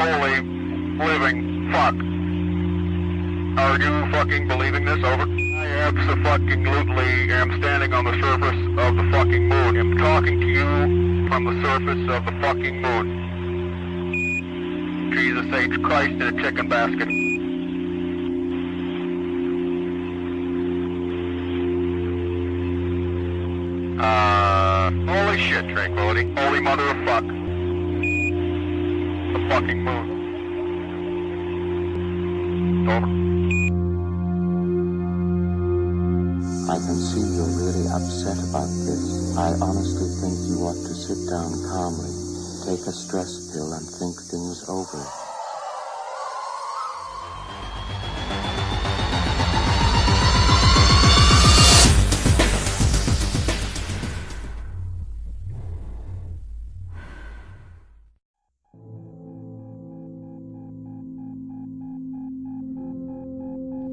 holy living fuck. Are you fucking believing this? Over. I abso-fucking-lutely am standing on the surface of the fucking moon. I'm talking to you from the surface of the fucking moon. Jesus H. Christ in a chicken basket. Holy shit, Tranquility. Holy mother of fuck. The fucking moon. Over. I can see you're really upset about this. I honestly think you ought to sit down calmly, take a stress pill, and think things over.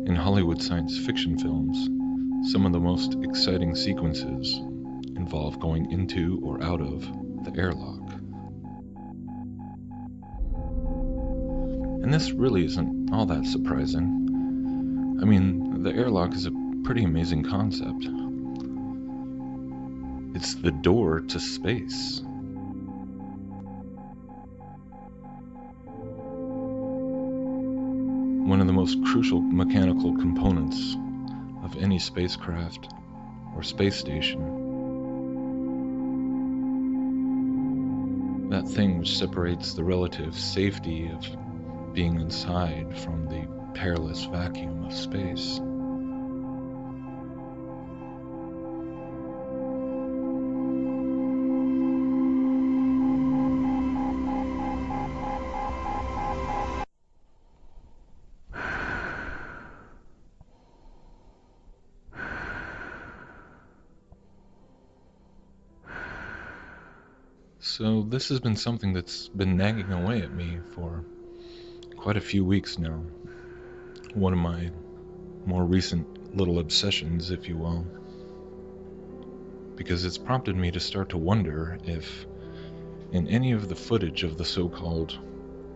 In Hollywood science fiction films, some of the most exciting sequences involve going into or out of the airlock. And this really isn't all that surprising. I mean, the airlock is a pretty amazing concept. It's the door to space. One of the most crucial mechanical components of any spacecraft or space station. That thing which separates the relative safety of being inside from the perilous vacuum of space. So this has been something that's been nagging away at me for quite a few weeks now. One of my more recent little obsessions, if you will. Because it's prompted me to start to wonder if in any of the footage of the so-called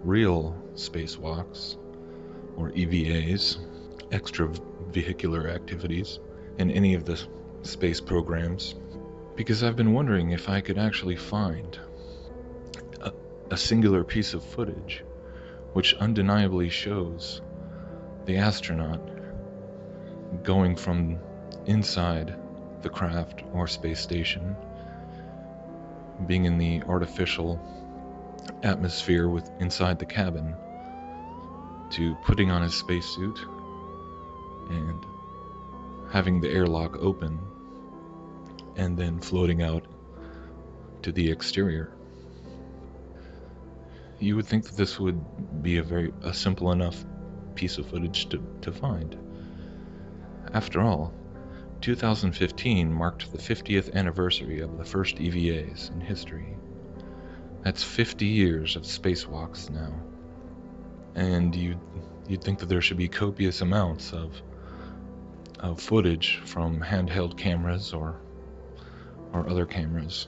real spacewalks, or EVAs, extravehicular activities, in any of the space programs, because I've been wondering if I could actually find a singular piece of footage which undeniably shows the astronaut going from inside the craft or space station, being in the artificial atmosphere inside the cabin, to putting on his spacesuit and having the airlock open and then floating out to the exterior. You would think that this would be a simple enough piece of footage to find. After all, 2015 marked the 50th anniversary of the first EVAs in history. That's 50 years of spacewalks now. And you'd think that there should be copious amounts of footage from handheld cameras or other cameras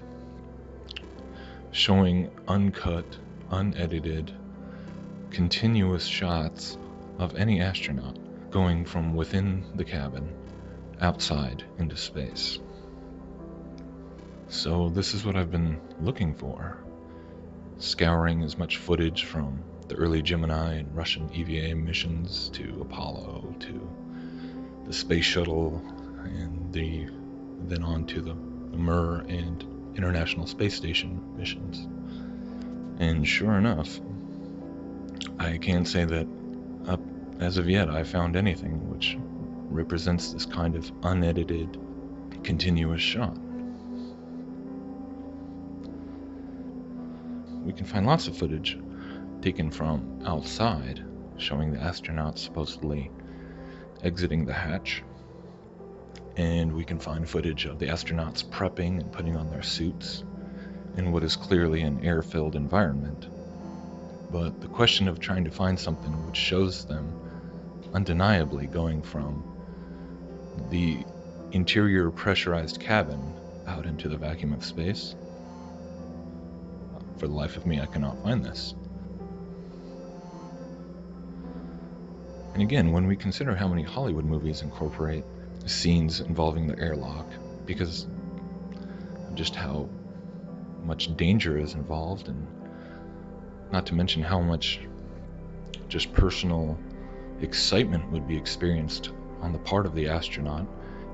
showing uncut, unedited, continuous shots of any astronaut going from within the cabin outside into space. So this is what I've been looking for, scouring as much footage from the early Gemini and Russian EVA missions to Apollo to the space shuttle and then on to the Mir and International Space Station missions. And sure enough, I can't say that as of yet I found anything which represents this kind of unedited, continuous shot. We can find lots of footage taken from outside, showing the astronauts supposedly exiting the hatch. And we can find footage of the astronauts prepping and putting on their suits in what is clearly an air-filled environment. But the question of trying to find something which shows them undeniably going from the interior pressurized cabin out into the vacuum of space, for the life of me I cannot find this. And again, when we consider how many Hollywood movies incorporate scenes involving the airlock, because of just how much danger is involved, and not to mention how much just personal excitement would be experienced on the part of the astronaut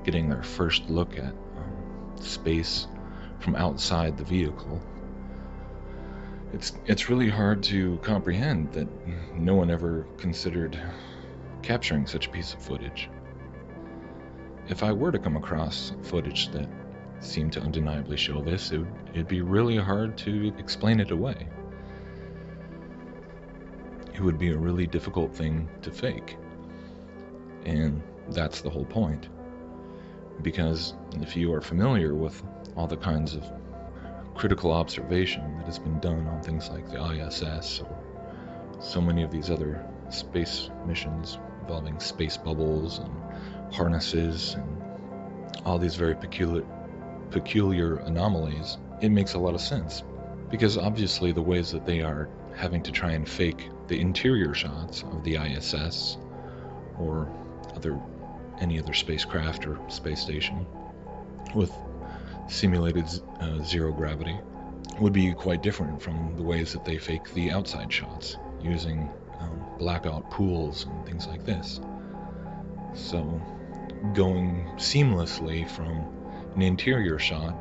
getting their first look at space from outside the vehicle. It's really hard to comprehend that no one ever considered capturing such a piece of footage. If I were to come across footage that seemed to undeniably show this, it'd be really hard to explain it away. It would be a really difficult thing to fake. And that's the whole point. Because if you are familiar with all the kinds of critical observation that has been done on things like the ISS or so many of these other space missions involving space bubbles and harnesses and all these very peculiar anomalies, it makes a lot of sense. Because obviously the ways that they are having to try and fake the interior shots of the ISS or any other spacecraft or space station with simulated zero gravity would be quite different from the ways that they fake the outside shots using blackout pools and things like this. So going seamlessly from an interior shot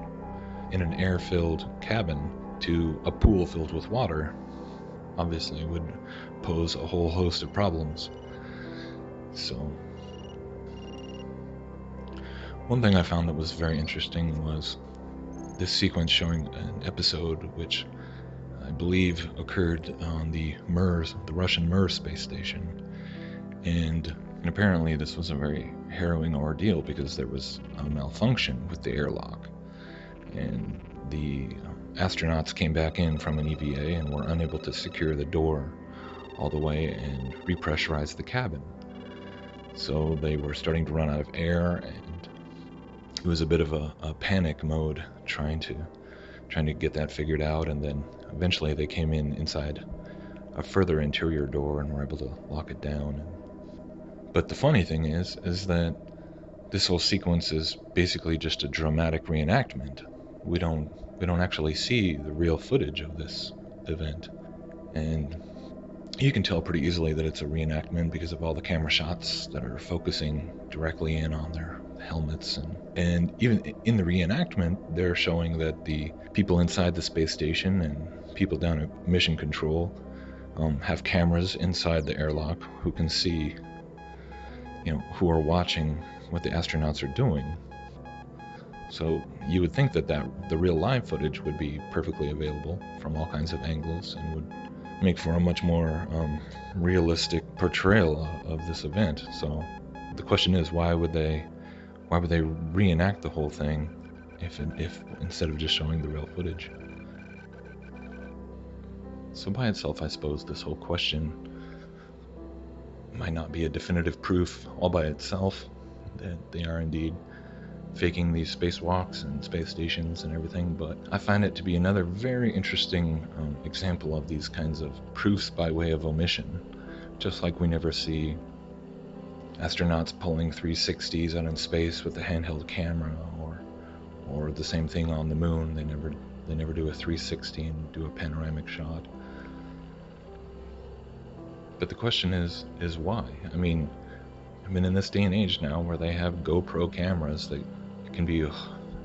in an air-filled cabin to a pool filled with water obviously would pose a whole host of problems. So one thing I found that was very interesting was this sequence showing an episode which I believe occurred on the Russian Mir space station. And apparently this was a very harrowing ordeal because there was a malfunction with the airlock. And the astronauts came back in from an EVA and were unable to secure the door all the way and repressurize the cabin. So they were starting to run out of air, and it was a bit of a panic mode trying to get that figured out. And then eventually they came inside a further interior door and were able to lock it down. But the funny thing is that this whole sequence is basically just a dramatic reenactment. We don't actually see the real footage of this event, and you can tell pretty easily that it's a reenactment because of all the camera shots that are focusing directly in on their helmets, and even in the reenactment they're showing that the people inside the space station and people down at mission control have cameras inside the airlock who can see, who are watching what the astronauts are doing. So you would think that the real live footage would be perfectly available from all kinds of angles and would make for a much more realistic portrayal of this event. So the question is, why would they reenact the whole thing if instead of just showing the real footage? So by itself, I suppose this whole question might not be a definitive proof all by itself that they are indeed faking these spacewalks and space stations and everything, but I find it to be another very interesting example of these kinds of proofs by way of omission. Just like we never see astronauts pulling 360s out in space with a handheld camera, or the same thing on the moon. They never do a 360 and do a panoramic shot. But the question is why? I mean, in this day and age now where they have GoPro cameras that can be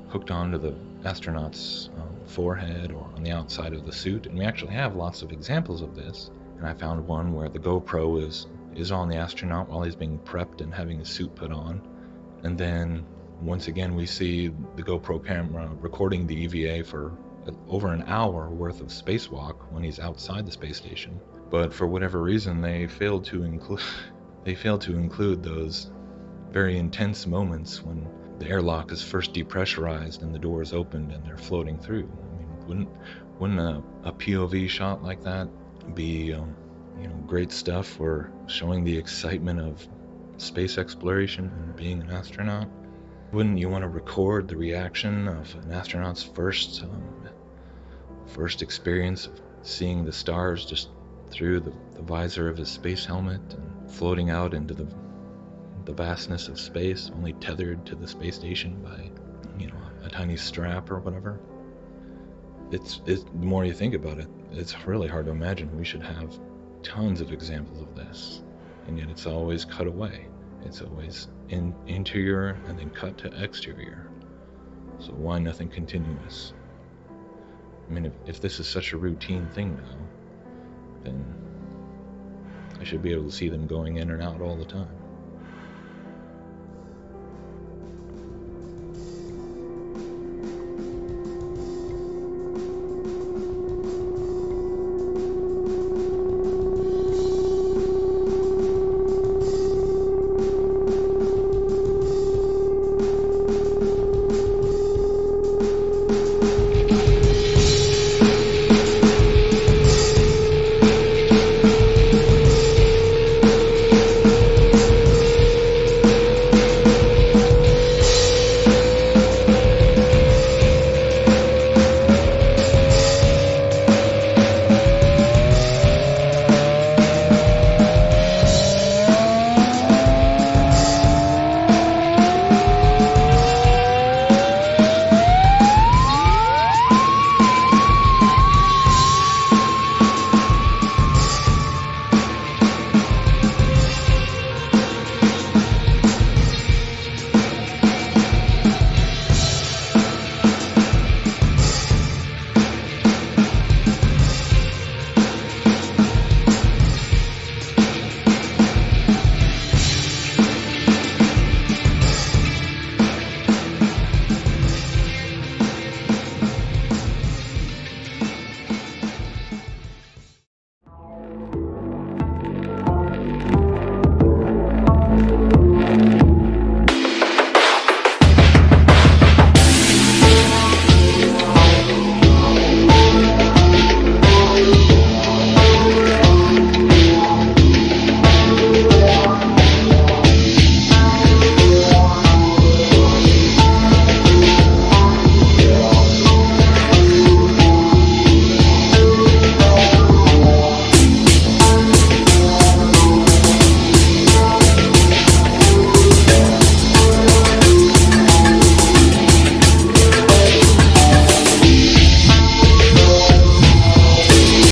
hooked onto the astronaut's forehead or on the outside of the suit, and we actually have lots of examples of this. And I found one where the GoPro is on the astronaut while he's being prepped and having his suit put on, and then once again we see the GoPro camera recording the EVA for over an hour worth of spacewalk when he's outside the space station. But for whatever reason they failed to include those very intense moments when the airlock is first depressurized and the door is opened and they're floating through. I mean, wouldn't a POV shot like that be great stuff for showing the excitement of space exploration and being an astronaut? Wouldn't you want to record the reaction of an astronaut's first experience of seeing the stars just through the visor of his space helmet, and floating out into the vastness of space, only tethered to the space station by, a tiny strap or whatever. It's the more you think about it, it's really hard to imagine. We should have tons of examples of this, and yet it's always cut away. It's always interior and then cut to exterior. So why nothing continuous? I mean, if this is such a routine thing now, then I should be able to see them going in and out all the time.